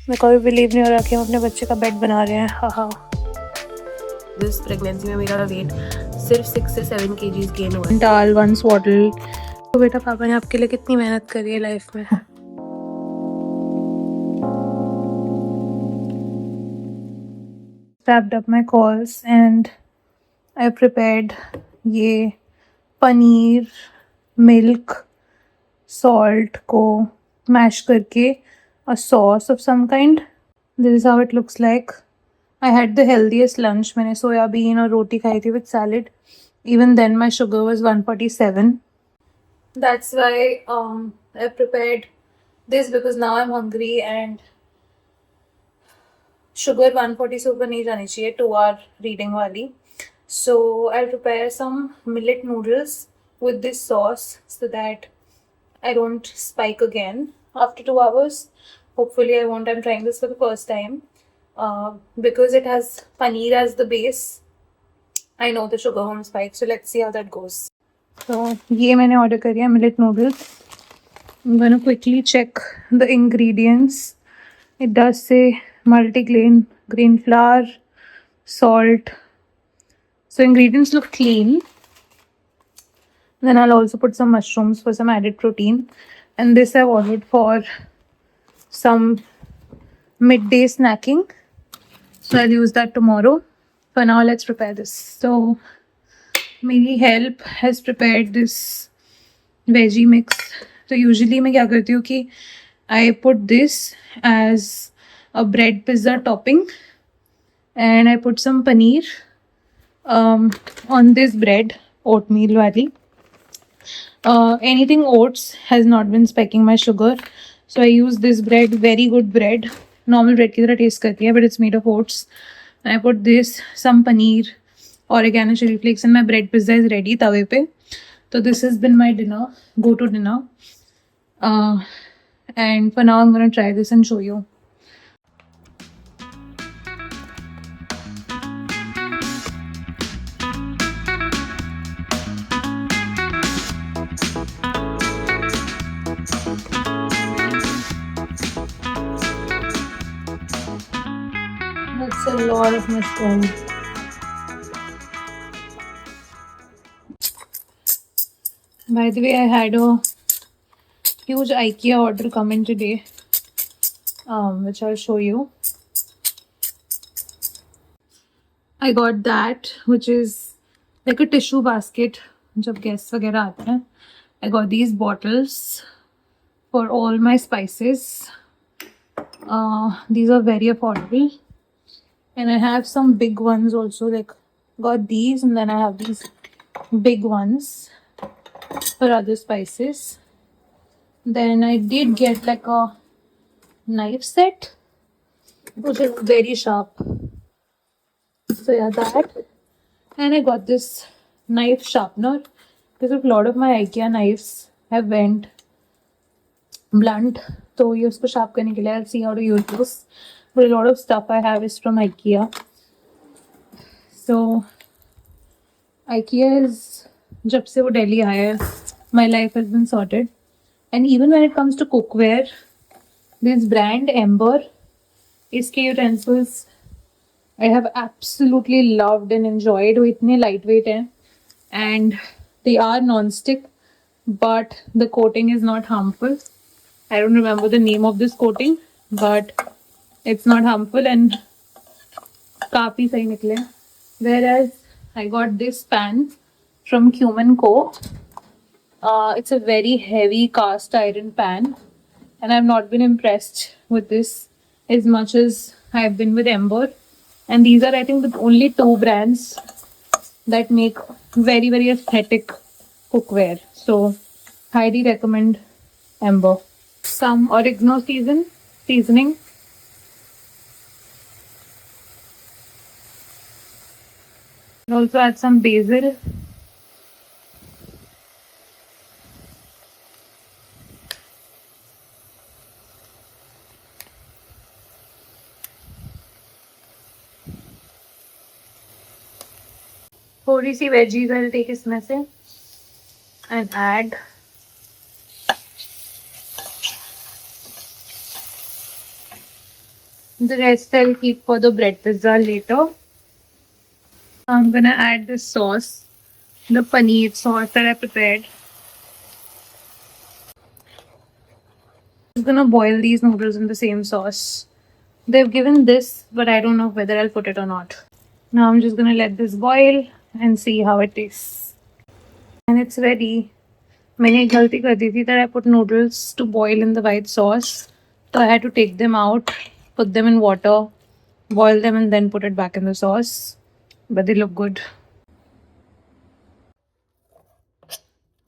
मैं कभी बिलीव नहीं हो रहा कि हम अपने बच्चे का बेड बना रहे हैं। हाँ। दिस प्रेगनेंसी में मेरा वेट सिर्फ 6 से 7 kgs गेन हुआ है। दाल 1 स्वॉटल। तो बेटा पापा ने आपके लिए कितनी मेहनत करी है लाइफ में। Wrapped up my calls and I prepared ये पनीर मिल्क सॉल्ट को मैश करके a sauce of some kind. This is how it looks like. I had the healthiest lunch. मैंने सोयाबीन और रोटी खाई थी with salad. Even then my sugar was 147. That's why I prepared this because now I'm hungry and sugar 140 से ऊपर नहीं जानी चाहिए 2 hour reading वाली. So I'll prepare some millet noodles with this sauce so that I don't spike again after 2 hours. Hopefully I won't. I'm trying this for the first time. Because it has paneer as the base, I know the sugar won't spike. So let's see how that goes. So ये मैंने order करी है millet noodles. I'm gonna quickly check the ingredients. It does say multi-grain, green flour, salt. So ingredients look clean. Then I'll also put some mushrooms for some added protein. And this I've ordered for some midday snacking. So I'll use that tomorrow. For now, let's prepare this. So मेरी help has prepared this veggie mix. तो usually मैं क्या करती हूँ कि I put this as a bread pizza topping and I put some paneer on this bread, oatmeal वाली. Anything oats has not been spiking my sugar, so I use this bread. Very good bread, normal bread की तरह taste करती है, but it's made of oats. And I put this, some paneer, oregano, chili flakes, and my bread pizza is ready तवे पे. So this has been my dinner, go to dinner. And for now I'm gonna try this and show you. That's a lot of mushrooms. By the way, I had a huge IKEA order come in today, which I'll show you. I got that, which is like a tissue basket. जब guests वगैरह आते हैं, I got these bottles for all my spices. These are very affordable, and I have some big ones also. Like got these, and then I have these big ones for other spices. Then I did get like a knife set, which is very sharp. So yeah, that. And I got this knife sharpener because a lot of my IKEA knives have went blunt. So ये उसको sharp करने के लिए I'll see how to use this. But a lot of stuff I have is from IKEA. So IKEA is जब से वो दिल्ली आया है, my life has been sorted. And even when it comes to cookware, this brand Ember, इसके utensils I have absolutely loved and enjoyed. वो इतने lightweight हैं and they are non-stick, but the coating is not harmful. I don't remember the name of this coating, but it's not harmful and काफी सही निकले. Whereas I got this pan from Cumin Co. It's a very heavy cast iron pan, and I've not been impressed with this as much as I've been with Ember. And these are, I think, the only 2 brands that make very, very aesthetic cookware. So, highly recommend Ember. Some oregano seasoning. Also add some basil. थोड़ी सी veggies I'll take इसमें से and add The rest I'll keep for the bread pizza later. I'm gonna add the sauce, the paneer sauce that I prepared. I'm gonna boil these noodles in the same sauce. They've given this, but I don't know whether I'll put it or not. Now I'm just gonna let this boil and see how it tastes. And it's ready. मैंने एक गलती कर दी थी that I put noodles to boil in the white sauce. So I had to take them out, put them in water, boil them and then put it back in the sauce. But they look good.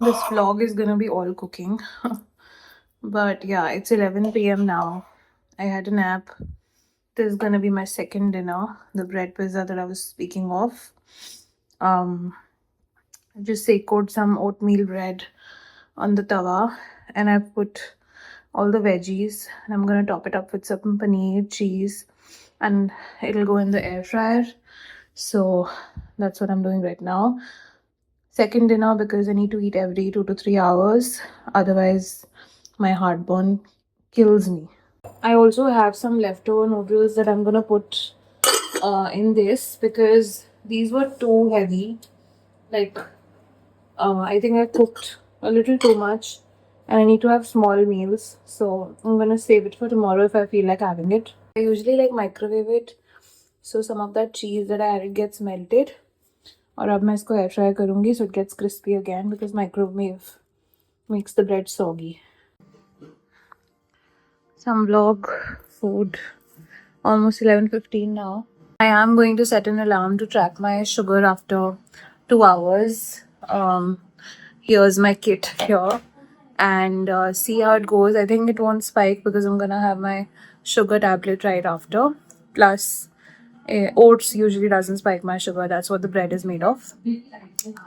This vlog is gonna be all cooking. But yeah, it's 11 p.m. now. I had a nap. This is gonna be my second dinner, the bread pizza that I was speaking of. I just secoed some oatmeal bread on the tawa and I've put all the veggies and I'm gonna top it up with some paneer, cheese, and it'll go in the air fryer. So that's what I'm doing right now. Second dinner because I need to eat every 2 to 3 hours, otherwise my heartburn kills me. I also have some leftover noodles that I'm gonna put in this because these were too heavy. Like I think I cooked a little too much and I need to have small meals. So I'm gonna save it for tomorrow if I feel like having it. I usually like microwave it. So some of that cheese that I added gets melted. और अब मैं इसको air fry करूँगी so it gets crispy again because microwave makes the bread soggy. Some vlog food. Almost 11:15 now. I am going to set an alarm to track my sugar after 2 hours. Here's my kit here and see how it goes. I think it won't spike because I'm gonna have my sugar tablet right after. Plus, oats usually doesn't spike my sugar. That's what the bread is made of.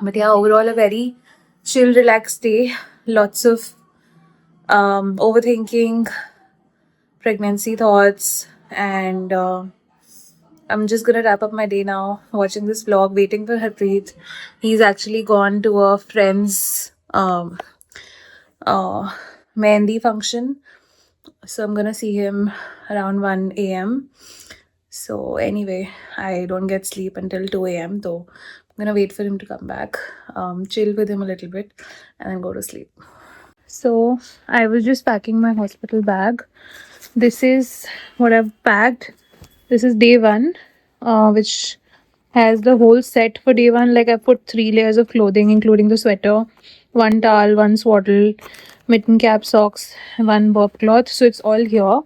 But yeah, overall a very chill, relaxed day. Lots of overthinking, pregnancy thoughts, and I'm just gonna wrap up my day now, watching this vlog, waiting for Harpreet. He's actually gone to a friend's Mehndi function, so I'm gonna see him around 1 a.m. So anyway, I don't get sleep until 2 a.m. So I'm gonna wait for him to come back, chill with him a little bit, and then go to sleep. So I was just packing my hospital bag. This is what I've packed. This is day one, which has the whole set for day one. Like I put 3 layers of clothing, including the sweater, one towel, one swaddle, mitten cap, socks, one burp cloth. So it's all here.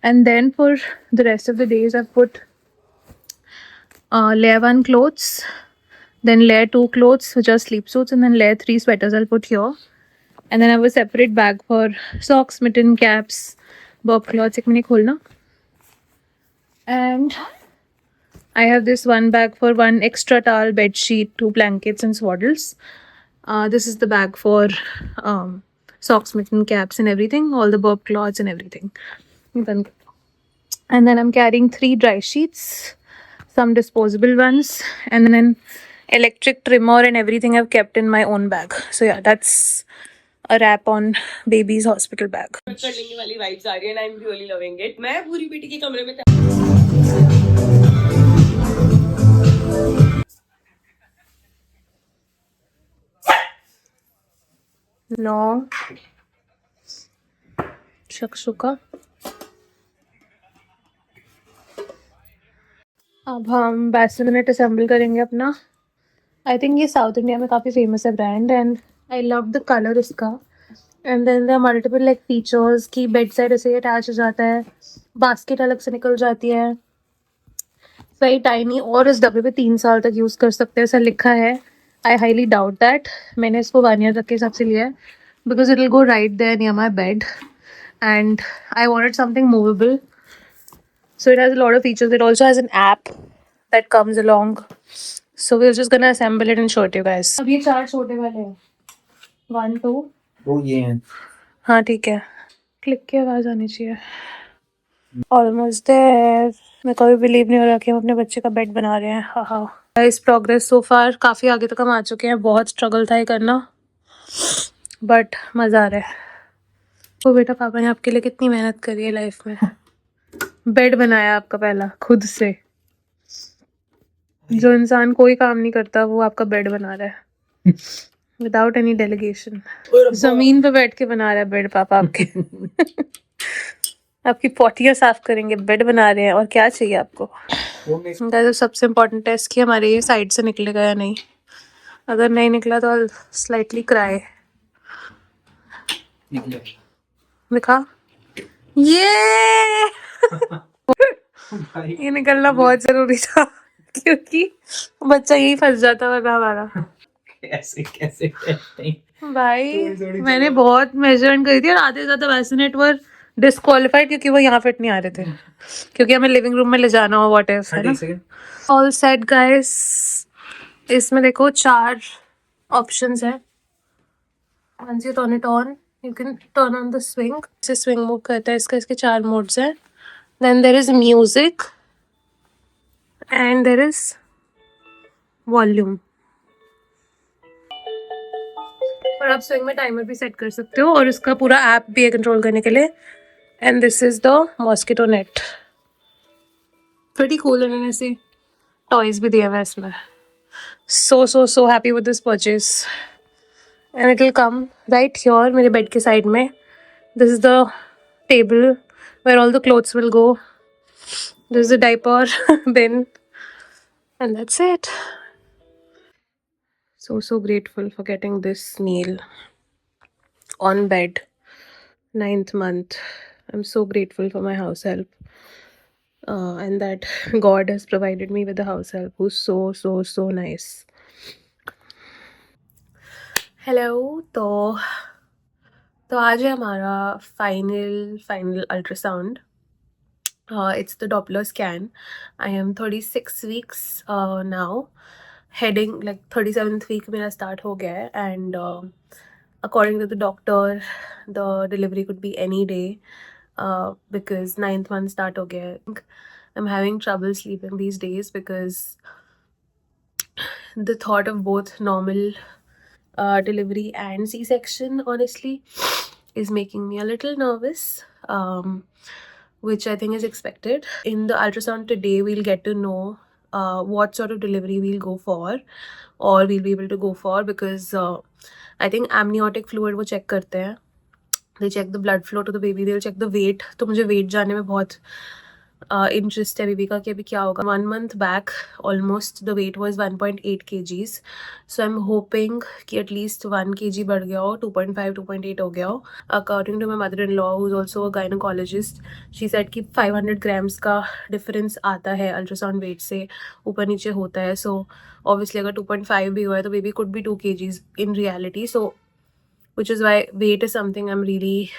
And then for the rest of the days, I've put layer 1 clothes, then layer 2 clothes, which are sleep suits, and then layer 3 sweaters I'll put here. And then I have a separate bag for socks, mitten caps, burp cloths. एक मैंने खोलना. And I have this one bag for one extra towel, bed sheet, 2 blankets and swaddles. This is the bag for socks, mitten caps and everything, all the burp cloths and everything. And then I'm carrying 3 dry sheets, some disposable ones, and then an electric trimmer and everything I've kept in my own bag. So yeah, that's a wrap on baby's hospital bag. करने वाली vibes आ रही है, I am really loving it. मैं पूरी बेटी के कमरे में No. Shakshuka. अब हम बैसिनेट असेंबल करेंगे अपना. आई थिंक ये साउथ इंडिया में काफ़ी फेमस है brand and I love the colour इसका. And then there multiple like features की बेड साइड ऐसे अटैच हो जाता है, बास्केट अलग से निकल जाती है, वेरी टाइनी. और इस डब्बे पे 3 साल तक यूज़ कर सकते हैं ऐसा लिखा है. I highly doubt that. मैंने इसको 1 ईयर तक के हिसाब से लिया है because it will go right there near my bed and I wanted something movable. So it has a lot of features. It also has an app that comes along. So we're just gonna assemble it and show it to you guys. अब ये 4 छोटे वाले हैं. 1 2. वो ये हैं. हाँ ठीक है. क्लिक की आवाज़ आनी चाहिए. Almost there. मैं कभी बिलीव नहीं हो रहा कि हम अपने बच्चे का बेड बना रहे हैं. हाँ हाँ. इस प्रोग्रेस सो फार काफ़ी आगे तक हम आ चुके हैं. बहुत स्ट्रगल था ये करना, बट मज़ा आ रहा है. वो बेटा पापा ने आपके लिए कितनी मेहनत करी है लाइफ में. बेड बनाया आपका पहला खुद से। जो इंसान कोई काम नहीं करता वो आपका बेड बना रहा है विदाउट एनी डेलीगेशन। जमीन पे बैठ के बना रहा है बेड पापा आपके आपकी पोटियां साफ करेंगे, बेड बना रहे हैं, और क्या चाहिए आपको। तो सबसे इम्पोर्टेंट टेस्ट कि हमारे ये साइड से निकलेगा या नहीं। अगर नहीं निकला तो स्लाइटली क्राई। दिखा ये ये निकलना बहुत जरूरी था क्योंकि बच्चा यही फंस जाता वरना हमारा। कैसे कैसे टेस्टिंग भाई मैंने बहुत मेजरमेंट करी थी और आधे से ज्यादा वैक्सीनेट वर डिस्क्वालीफाइड क्योंकि वो यहाँ फिट नहीं आ रहे थे, क्योंकि हमें लिविंग रूम में ले जाना हो व्हाट इफ, है ना। ऑल सेट गाइस, इसमें देखो 4 ऑप्शंस है। Once you turn it on you can turn on the swing, इसे स्विंग मोड कहता है इसका। इसके 4 मोड्स हैं। Then there is music and there is volume. और आप स्विंग में टाइमर भी सेट कर सकते हो और इसका पूरा ऐप भी है कंट्रोल करने के लिए। And this is the mosquito net, pretty cool. इन्होंने ऐसे टॉयज भी दिया हुआ है इसमें। So happy with this purchase and it will come right here मेरे बेड के साइड में। This is the table where all the clothes will go. This is the diaper bin and that's it. So grateful for getting this meal on bed. 9th month. I'm so grateful for my house help, and that God has provided me with a house help who's so nice. Hello. तो आज है हमारा final ultrasound. It's the Doppler scan. I am 36 weeks now. Heading like 37th week मेरा start हो गया है, and according to the doctor the delivery could be any day because 9th month start हो गया है. I'm having trouble sleeping these days because the thought of both normal delivery and C-section honestly is making me a little nervous, which I think is expected. In the ultrasound today we'll get to know what sort of delivery we'll go for or we'll be able to go for, because I think amniotic fluid वो check करते हैं. They check the blood flow to the baby, they'll check the weight. तो मुझे weight जानने में बहुत interest है baby का कि अभी क्या होगा. 1 month back almost the weight was 1.8 kgs, so I'm hoping कि at least 1 kg बढ़ गया हो, 2.5 2.8 हो गया हो. According to my mother-in-law who's also a gynecologist, she said कि 500 grams का difference आता है अल्ट्रासाउंड वेट से, ऊपर नीचे होता है. so obviously अगर 2.5 भी हुआ है तो baby could be 2 kgs in reality, so which is why weight is something I'm really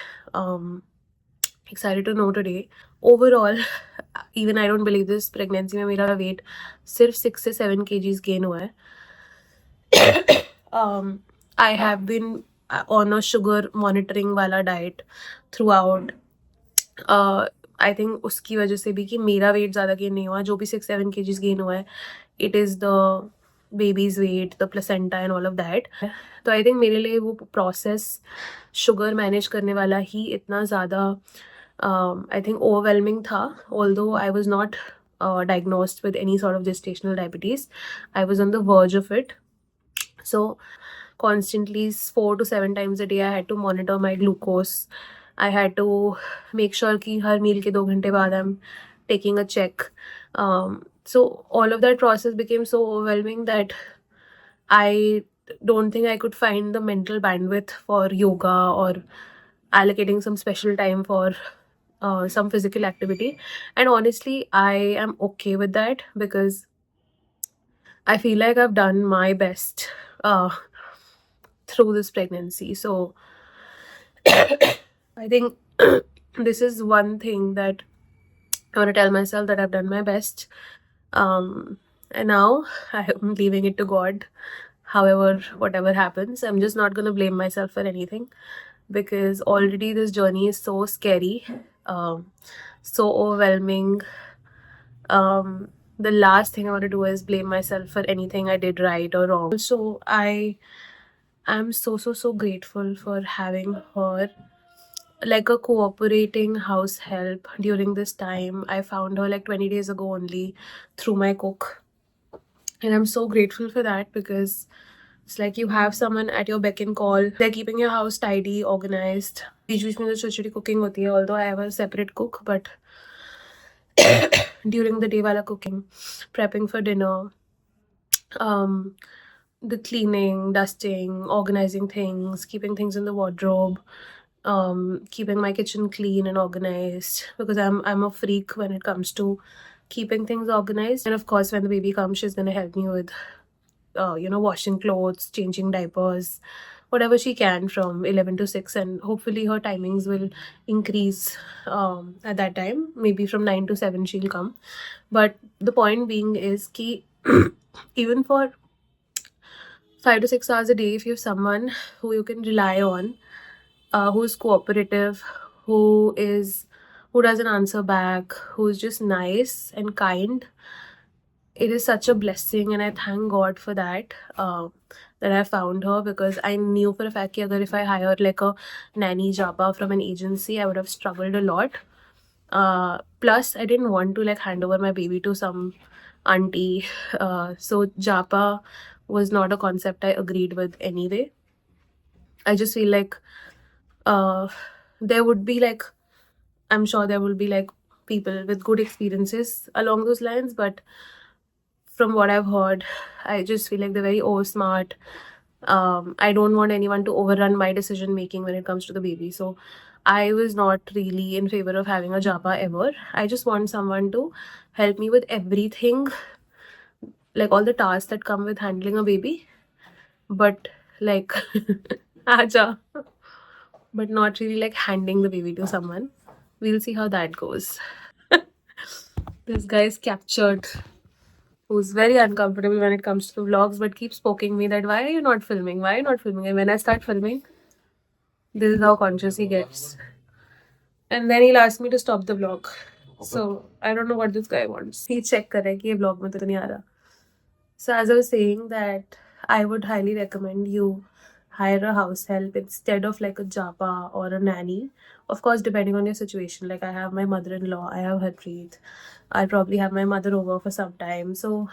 excited to know today. Overall, even I don't believe this, pregnancy में मेरा weight सिर्फ 6 से 7 kgs gain हुआ है. I have been on a sugar monitoring वाला diet throughout. I think उसकी वजह से भी कि मेरा weight ज़्यादा gain नहीं हुआ. जो भी 6-7 kgs gain हुआ है, it is the baby's weight, the placenta and all of that. तो I think मेरे लिए वो process sugar manage करने वाला ही इतना ज़्यादा I think overwhelming था. Although I was not diagnosed with any sort of gestational diabetes, I was on the verge of it. So constantly 4 to 7 times a day I had to monitor my glucose. I had to make sure कि हर meal के 2 घंटे बाद I'm taking a check. So all of that process became so overwhelming that I don't think I could find the mental bandwidth for yoga or allocating some special time for some physical activity. And honestly, I am okay with that because I feel like I've done my best through this pregnancy. So I think this is one thing that I want to tell myself, that I've done my best. And now I'm leaving it to God. However, whatever happens, I'm just not going to blame myself for anything, because already this journey is so scary, so overwhelming. The last thing I want to do is blame myself for anything I did right or wrong. So I am so grateful for having her like a cooperating house help during this time. I found her like 20 days ago only through my cook. And I'm so grateful for that because it's like you have someone at your beck and call. They're keeping your house tidy, organized. बीच बीच में जो छोटी छोटी cooking होती है, although I have a separate cook, but during the day while cooking, prepping for dinner, the cleaning, dusting, organizing things, keeping things in the wardrobe, keeping my kitchen clean and organized because I'm a freak when it comes to keeping things organized. And of course, when the baby comes, she's gonna help me with washing clothes, changing diapers, whatever she can from 11 to 6, and hopefully her timings will increase at that time. Maybe from 9 to 7 she'll come. But the point being is ki even for 5 to 6 hours a day, if you have someone who you can rely on, who's cooperative, who doesn't answer back, who's just nice and kind, it is such a blessing, and I thank God for that. That I found her, because I knew for a fact that if I hired like a nanny japa from an agency, I would have struggled a lot. Plus, I didn't want to like hand over my baby to some auntie. So japa was not a concept I agreed with anyway. I just feel like there would be like, I'm sure there will be like people with good experiences along those lines, but from what I've heard, I just feel like they're very over smart. I don't want anyone to overrun my decision making when it comes to the baby. So I was not really in favor of having a japa ever. I just want someone to help me with everything, like all the tasks that come with handling a baby, but like aja, but not really like handing the baby to someone. We'll see how that goes. This guy is captured, who's very uncomfortable when it comes to vlogs, but keeps poking me that why are you not filming? Why are you not filming? And when I start filming, this is how conscious he gets. And then he'll ask me to stop the vlog. So I don't know what this guy wants. He check करे कि ये vlog में तो नहीं आ रहा. So as I was saying that I would highly recommend you hire a house help instead of like a japa or a nanny. Of course, depending on your situation. Like I have my mother-in-law, I have Harpreet. I'll probably have my mother over for some time. So,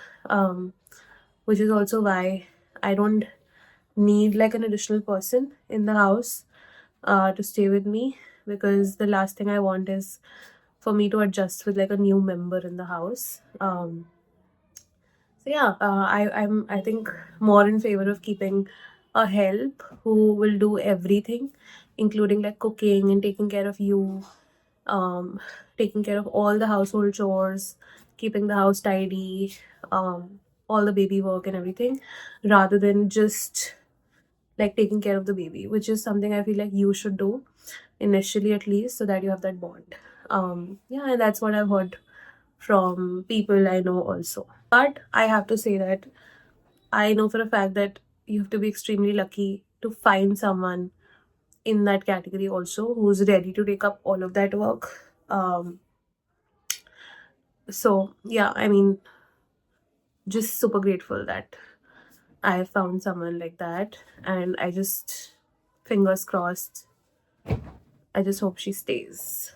which is also why I don't need like an additional person in the house to stay with me, because the last thing I want is for me to adjust with like a new member in the house. So yeah, I think more in favor of keeping a help who will do everything, including like cooking and taking care of you, taking care of all the household chores, keeping the house tidy, all the baby work and everything, rather than just like taking care of the baby, which is something I feel like you should do initially, at least, so that you have that bond. Yeah, and that's what I've heard from people I know also. But I have to say that I know for a fact that you have to be extremely lucky to find someone in that category also who's ready to take up all of that work. So yeah, I mean, just super grateful that I found someone like that, and I just, fingers crossed, I just hope she stays.